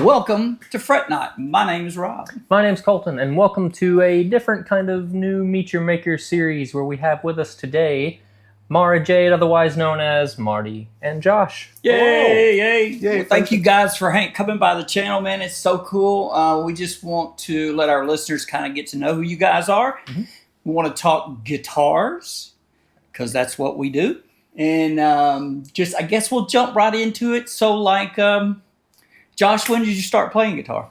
Welcome to Fret Night. My name is Rob. My name's Colton, and welcome to a different kind of new Meet Your Maker series where we have with us today Mara, Jade, otherwise known as Marty, and Josh. Yay, yay. Yay, Well, thank you guys for coming by the channel, man. It's so cool. We just want to let our listeners kind of get to know who you guys are. Mm-hmm. We want to talk guitars because that's what we do. And I guess we'll jump right into it. So, Josh, when did you start playing guitar?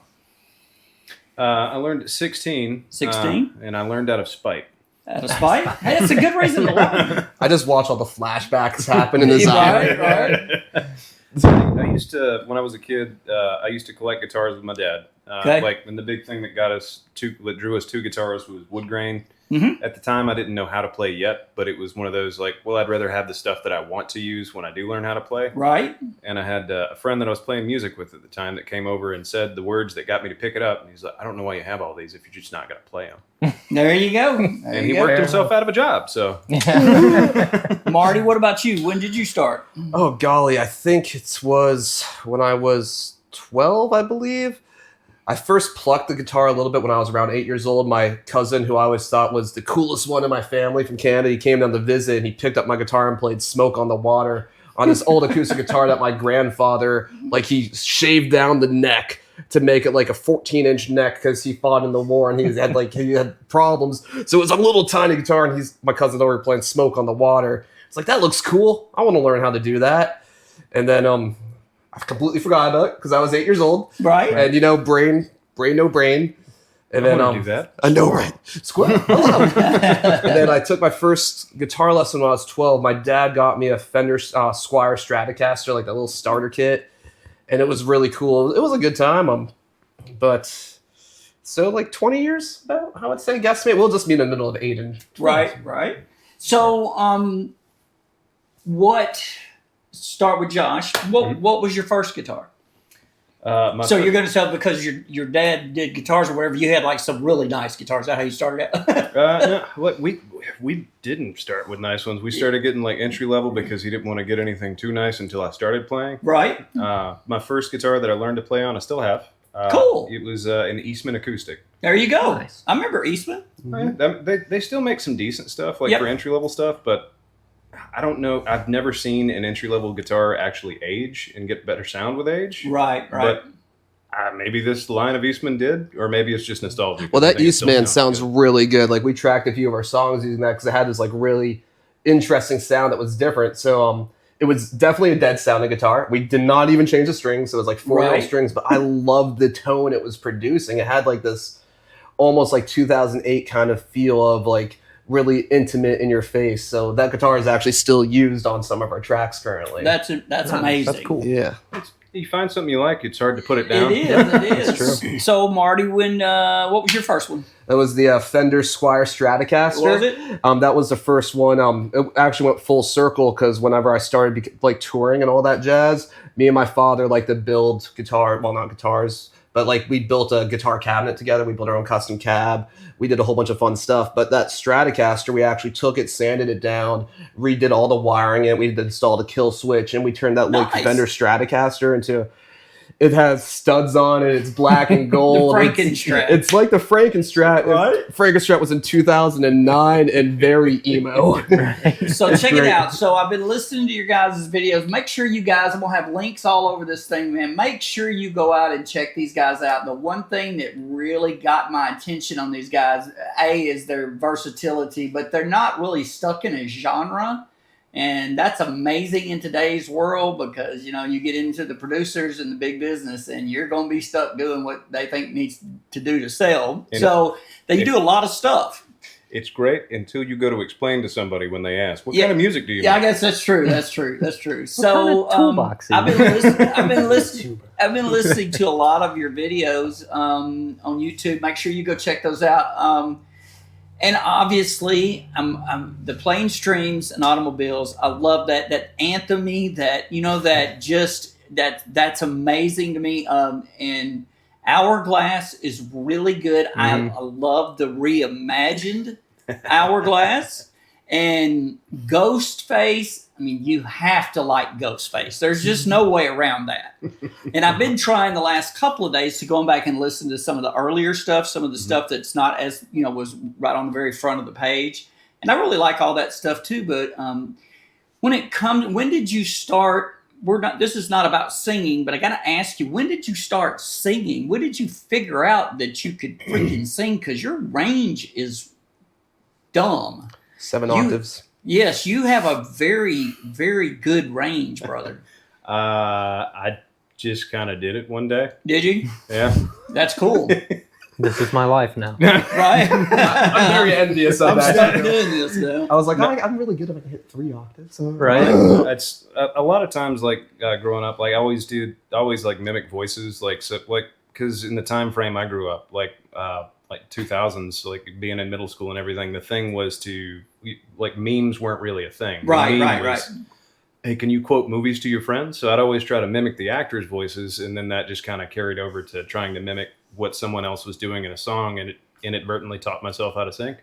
I learned at 16. 16? And I learned out of spite. Out of spite? Hey, that's a good reason to learn. I just watch all the flashbacks happen in his eye. Right. I used to, when I was a kid, I used to collect guitars with my dad. And the big thing that drew us two guitars was wood grain. Mm-hmm. At the time, I didn't know how to play yet, but it was one of those I'd rather have the stuff that I want to use when I do learn how to play. Right. And I had a friend that I was playing music with at the time that came over and said the words that got me to pick it up. And he's like, I don't know why you have all these if you're just not going to play them. There you go. And he worked himself out of a job. So, Marty, what about you? When did you start? Oh, golly. I think it was when I was 12, I believe. I first plucked the guitar a little bit when I was around 8 years old. My cousin, who I always thought was the coolest one in my family from Canada, he came down to visit and he picked up my guitar and played Smoke on the Water on this old acoustic guitar that my grandfather, he shaved down the neck to make it like a 14-inch neck because he fought in the war and he had problems. So it was a little tiny guitar and my cousin over playing Smoke on the Water. It's like, that looks cool. I want to learn how to do that. And then I completely forgot about it because I was 8 years old. Right. And, brain, no brain. And then do that. I know, right? Squirrel. And then I took my first guitar lesson when I was 12. My dad got me a Fender Squier Stratocaster, that little starter kit. And it was really cool. It was a good time. But 20 years about, I would say, guesstimate. We'll just be in the middle of 8 and 12. Right. So, start with Josh. What was your first guitar? So you're going to tell because your dad did guitars or whatever. You had some really nice guitars. Is that how you started out? No, we didn't start with nice ones. We started getting entry level because he didn't want to get anything too nice until I started playing. Right. My first guitar that I learned to play on, I still have. Cool. It was an Eastman acoustic. There you go. Nice. I remember Eastman. Mm-hmm. They still make some decent stuff for entry level stuff, but I don't know. I've never seen an entry-level guitar actually age and get better sound with age. Right. But maybe this line of Eastman did, or maybe it's just nostalgic. Well, that Eastman sounds really good. We tracked a few of our songs using that because it had this really interesting sound that was different. So it was definitely a dead sounding guitar. We did not even change the strings. So it was 4 little strings, but I loved the tone it was producing. It had this almost 2008 kind of feel of really intimate in your face. So that guitar is actually still used on some of our tracks currently. That's amazing. That's cool. Yeah. You find something you like, it's hard to put it down. It is. That's true. So Marty, what was your first one? That was the Fender Squier Stratocaster. Was it? That was the first one. It actually went full circle because whenever I started touring and all that jazz, me and my father like to build not guitars, but we built a guitar cabinet together. We built our own custom cab. We did a whole bunch of fun stuff. But that Stratocaster, we actually took it, sanded it down, redid all the wiring in it. We installed a kill switch, and we turned that Fender Stratocaster into. It has studs on it. It's black and gold. The Frankenstrat. It's like the Frankenstrat. Right? Frankenstrat was in 2009 and very emo. So check it out. So I've been listening to your guys' videos. Make sure you guys, I'm going to have links all over this thing, man. Make sure you go out and check these guys out. The one thing that really got my attention on these guys, is their versatility, but they're not really stuck in a genre. And that's amazing in today's world because, you get into the producers and the big business and you're going to be stuck doing what they think needs to do to sell. So they do a lot of stuff. It's great until you go to explain to somebody when they ask, what kind of music do you make? I guess that's true. That's true. So toolbox I've been listening to a lot of your videos on YouTube. Make sure you go check those out. And obviously, I'm the Plain Streams and Automobiles. I love that anthem-y, that's amazing to me. And Hourglass is really good. Mm-hmm. I love the reimagined Hourglass and Ghostface. I mean, you have to like Ghostface. There's just no way around that. And I've been trying the last couple of days to go back and listen to some of the earlier stuff, some of the stuff that's not as, was right on the very front of the page. And I really like all that stuff too. But when did you start? This is not about singing, but I got to ask you, when did you start singing? When did you figure out that you could freaking sing? Because your range is dumb. 7 octaves. Yes, you have a very, very good range, brother. I just kind of did it one day. Did you? Yeah. That's cool. This is my life now. Right? I'm very envious of I'm that. starting doing this now. I was like, I'm really good if I can hit 3 octaves. Right. It's a lot of times, like growing up, like I always like mimic voices, because in the time frame I grew up, like 2000s, like being in middle school and everything, the thing was like memes weren't really a thing. Right. Hey, can you quote movies to your friends? So I'd always try to mimic the actors' voices, and then that just kind of carried over to trying to mimic what someone else was doing in a song, and it inadvertently taught myself how to sing.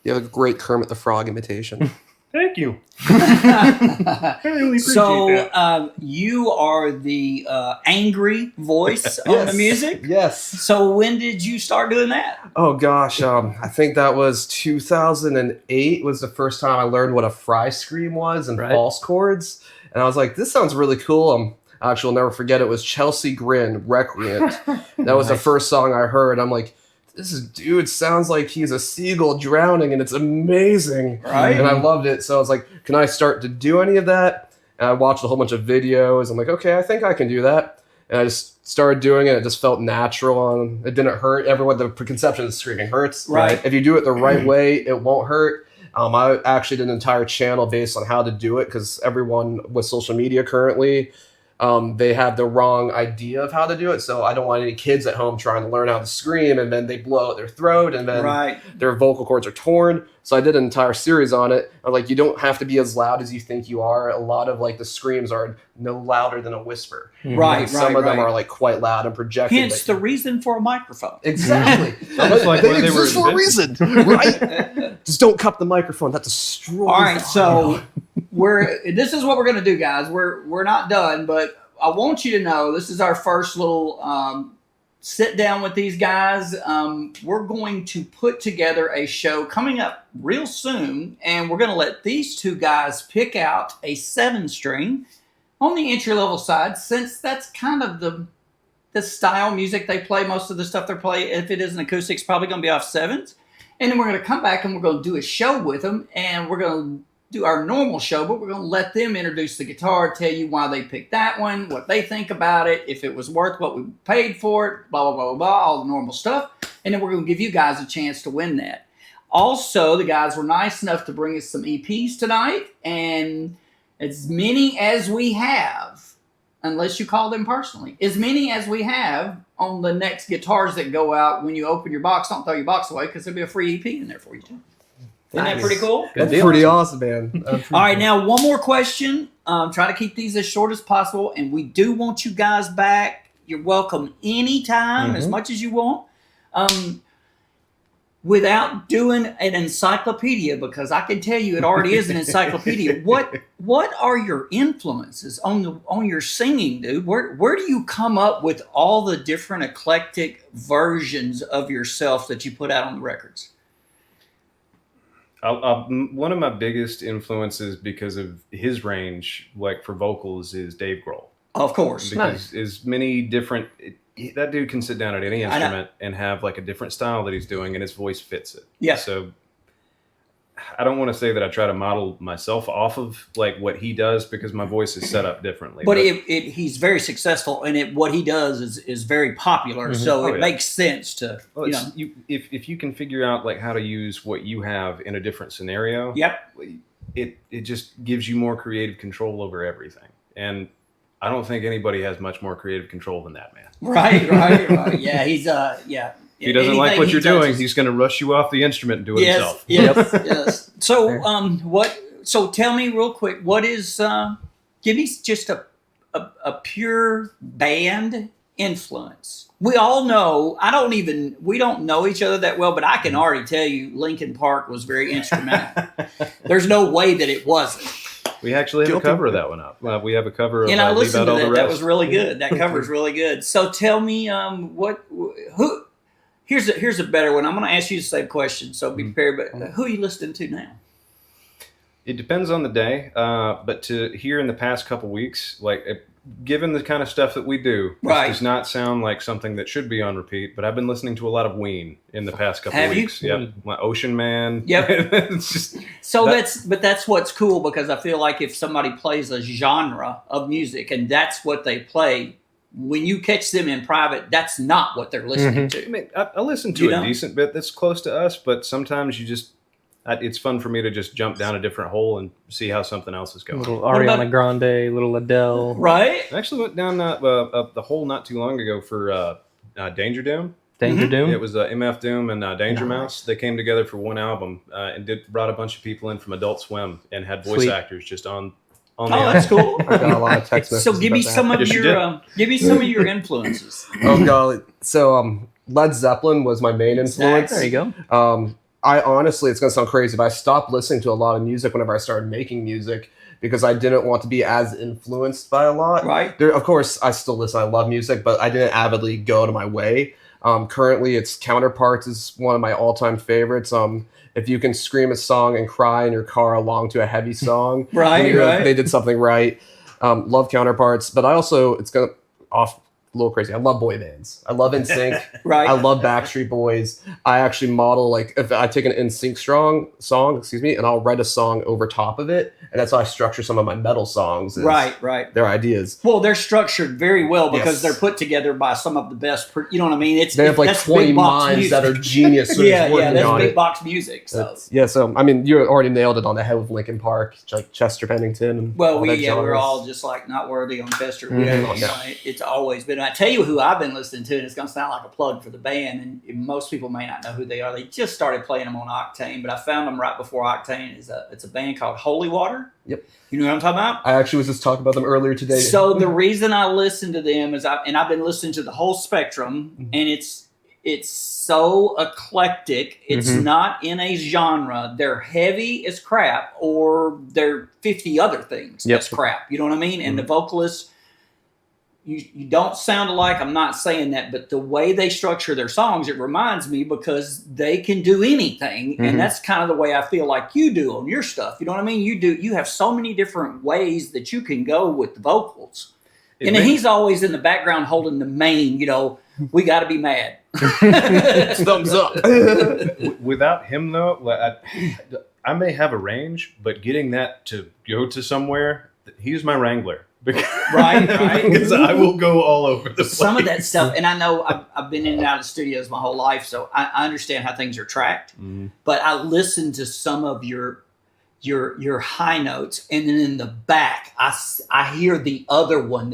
You have a great Kermit the Frog imitation. Thank you. I really appreciate that. You are the angry voice on the music? Yes. So when did you start doing that? Oh gosh, I think that was 2008 was the first time I learned what a fry scream was and false chords. And I was like, this sounds really cool. Actually, I'll never forget, it was Chelsea Grin, Recreant. That was the first song I heard. I'm like, this dude sounds like he's a seagull drowning, and it's amazing. Right. And I loved it. So I was like, can I start to do any of that? And I watched a whole bunch of videos. I'm like, okay, I think I can do that. And I just started doing it. It just felt natural, and it didn't hurt. Everyone, the preconception of screaming hurts. Right. If you do it the right way, it won't hurt. I actually did an entire channel based on how to do it, because everyone with social media currently, they have the wrong idea of how to do it. So I don't want any kids at home trying to learn how to scream, and then they blow out their throat, and then their vocal cords are torn. So I did an entire series on it. I'm like, you don't have to be as loud as you think you are. A lot of like the screams are no louder than a whisper. Right. Some of them are like quite loud and projected. Hence the reason for a microphone. Exactly. Almost like they when they were exist for a reason, right? Just don't cup the microphone. That destroys. All right, so this is what we're gonna do, guys. We're not done, but I want you to know this is our first little sit down with these guys. We're going to put together a show coming up real soon, and we're going to let these two guys pick out a 7-string on the entry-level side, since that's kind of the style music they play. Most of the stuff they play, if it isn't acoustic, it's probably going to be off 7s. And then we're going to come back and we're going to do a show with them, and we're going to do our normal show, but we're going to let them introduce the guitar, tell you why they picked that one, what they think about it, if it was worth what we paid for it, blah, blah, blah, blah, all the normal stuff. And then we're going to give you guys a chance to win that. Also, the guys were nice enough to bring us some EPs tonight, and as many as we have, unless you call them personally, as many as we have on the next guitars that go out when you open your box. Don't throw your box away, because there'll be a free EP in there for you too. Isn't that pretty cool? That's pretty awesome, man. All right, now one more question. Try to keep these as short as possible, and we do want you guys back. You're welcome anytime, as much as you want. Without doing an encyclopedia, because I can tell you it already is an encyclopedia. What are your influences on your singing, dude? Where do you come up with all the different eclectic versions of yourself that you put out on the records? One of my biggest influences, because of his range, like for vocals, is Dave Grohl. Of course. Because as many different... that dude can sit down at any instrument and have like a different style that he's doing, and his voice fits it. Yeah. So I don't want to say that I try to model myself off of like what he does, because my voice is set up differently. But he's very successful, and what he does is very popular. So it makes sense to if you can figure out like how to use what you have in a different scenario. Yep. It just gives you more creative control over everything, and I don't think anybody has much more creative control than that man. Right. Yeah, he's If he doesn't like what you're doing, he's going to rush you off the instrument and do it himself. Yes. So, So tell me real quick, what is? Give me just a pure band influence. We all know. We don't know each other that well, but I can already tell you, Linkin Park was very instrumental. There's no way that it wasn't. We actually have Guilty. a cover of that one up. We have a cover of And I Leave listened Out to All the that. Rest. That was really good. That cover's really good. So tell me, who? Here's a better one. I'm going to ask you the same question, so be prepared. But who are you listening to now? It depends on the day, but to hear in the past couple weeks, like given the kind of stuff that we do, Right. this does not sound like something that should be on repeat. But I've been listening to a lot of Ween in the past couple Have you? weeks. Yep, my Ocean Man. Yep. It's just So that's what's cool, because I feel like if somebody plays a genre of music and that's what they play, when you catch them in private, that's not what they're listening to. I mean, I listen to a decent bit that's close to us, but sometimes you just. It's fun for me to just jump down a different hole and see how something else is going. Little Ariana Grande, little Adele. Right? I actually went down the hole not too long ago for Danger Doom. Danger Doom? It was MF Doom and Danger Mouse. They came together for one album and brought a bunch of people in from Adult Swim and had voice actors just on the album. That's cool. I got a lot of text messages. So give me some of your influences. Oh golly! So Led Zeppelin was my main influence. There you go. I honestly, it's going to sound crazy, but I stopped listening to a lot of music whenever I started making music because I didn't want to be as influenced by a lot. Right. Of course, I still listen. I love music, but I didn't avidly go to my way. Currently, it's Counterparts is one of my all-time favorites. If you can scream a song and cry in your car along to a heavy song, Right. They did something right. Love Counterparts, but I also, it's going to off a little crazy. I love boy bands. I love NSYNC. Right. I love Backstreet Boys. I actually model, like, if I take an NSYNC song, and I'll write a song over top of it, and that's how I structure some of my metal songs. Right. Their ideas. Well, they're structured very well because Yes. they're put together by some of the best. You know what I mean? They have like that's 20 big box minds music. that are geniuses working that's on big it. box music. So. So I mean, you already nailed it on the head with Linkin Park, like Chester Bennington. And Well, all that we're genres. all just like not worthy on Chester. Mhm. Right? It's always been. I tell you who I've been listening to, and it's going to sound like a plug for the band, and most people may not know who they are. They just started playing them on Octane, but I found them right before Octane. It's a band called Holy Water. Yep. You know what I'm talking about? I actually was just talking about them earlier today. So the reason I listen to them is I've been listening to the whole spectrum, and it's so eclectic. It's not in a genre. They're heavy as crap, or they're 50 other things. Yep. That's crap. You know what I mean? And the vocalists, you don't sound alike. I'm not saying that, but the way they structure their songs, it reminds me, because they can do anything, and that's kind of the way I feel like you do on your stuff. You know what I mean? You have so many different ways that you can go with the vocals. He's always in the background holding the main, we got to be mad. Thumbs up. Without him, though, I may have a range, but getting that to go to somewhere, he's my wrangler. Right. Because I will go all over the place. Some of that stuff, and I know I've been in and out of studios my whole life, so I understand how things are tracked. But I listen to some of your high notes, and then in the back, I hear the other one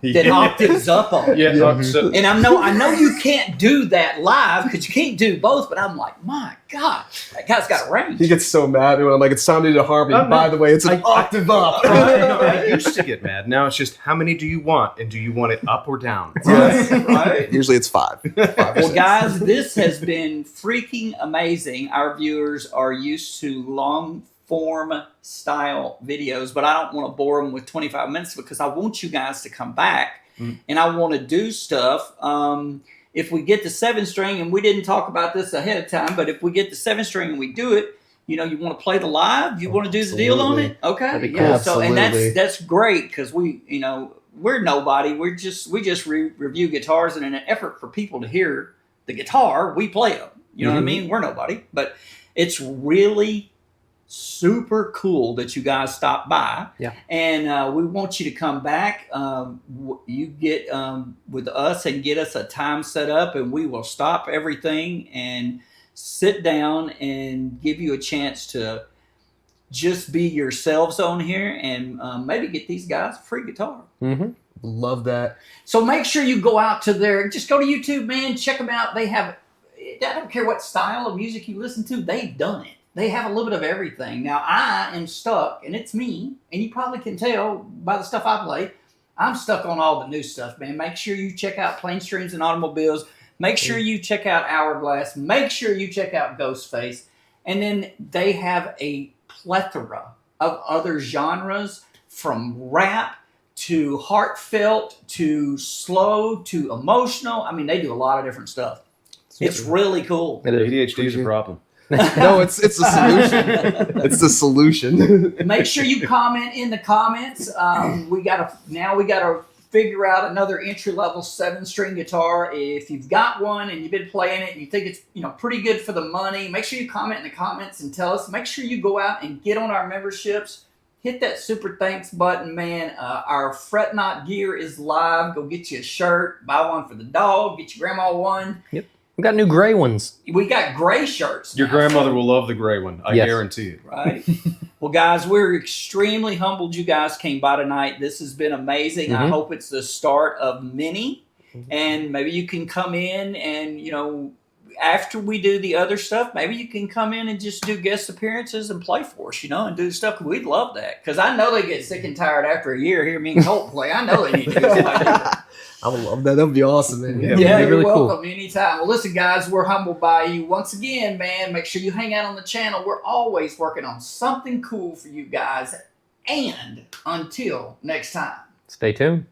that octaves up on. And I know you can't do that live because you can't do both. But I'm like, my God, that guy's got range. He gets so mad when I'm like, it's time to do harmony. By the way, it's an octave up. I used to get mad. Now it's just, how many do you want? And do you want it up or down? Right. Usually it's 5. Well, guys, this has been freaking amazing. Our viewers are used to long form style videos, but I don't want to bore them with 25 minutes because I want you guys to come back and I want to do stuff. If we get the 7-string, and we didn't talk about this ahead of time, but if we get the 7-string and we do it, you want to play the live, you want to do the deal on it, okay? That'd be cool. So, and Absolutely. that's great because we're nobody. We just review guitars, and in an effort for people to hear the guitar, we play them. You know what I mean? We're nobody, but it's really super cool that you guys stopped by. Yeah. And we want you to come back. You get with us and get us a time set up, and we will stop everything and sit down and give you a chance to just be yourselves on here and maybe get these guys a free guitar. Love that. So make sure you go out to just go to YouTube, man. Check them out. They have, I don't care what style of music you listen to, they've done it. They have a little bit of everything. Now, I am stuck, and it's me, and you probably can tell by the stuff I play, I'm stuck on all the new stuff, man. Make sure you check out Plain Streams and Automobiles. Make sure you check out Hourglass. Make sure you check out Ghostface. And then they have a plethora of other genres, from rap to heartfelt to slow to emotional. I mean, they do a lot of different stuff. It's really cool. ADHD is a problem. No, it's a solution. It's the solution. Make sure you comment in the comments. We gotta figure out another entry-level 7-string guitar. If you've got one and you've been playing it and you think it's pretty good for the money, make sure you comment in the comments and tell us. Make sure you go out and get on our memberships. Hit that super thanks button, man. Our Fret Not gear is live. Go get you a shirt. Buy one for the dog. Get your grandma one. Yep. We got new gray ones. We got gray shirts. Your grandmother will love the gray one. I guarantee it. Right. Well, guys, we're extremely humbled you guys came by tonight. This has been amazing. I hope it's the start of many. And maybe you can come in and, after we do the other stuff, maybe you can come in and just do guest appearances and play for us, and do stuff. We'd love that. Because I know they get sick and tired after a year hearing me and Colt play. I know they need to do something like that. I would love that. That would be awesome, man. Yeah, you're really welcome cool. Anytime. Well, listen, guys, we're humbled by you. Once again, man, make sure you hang out on the channel. We're always working on something cool for you guys. And until next time. Stay tuned.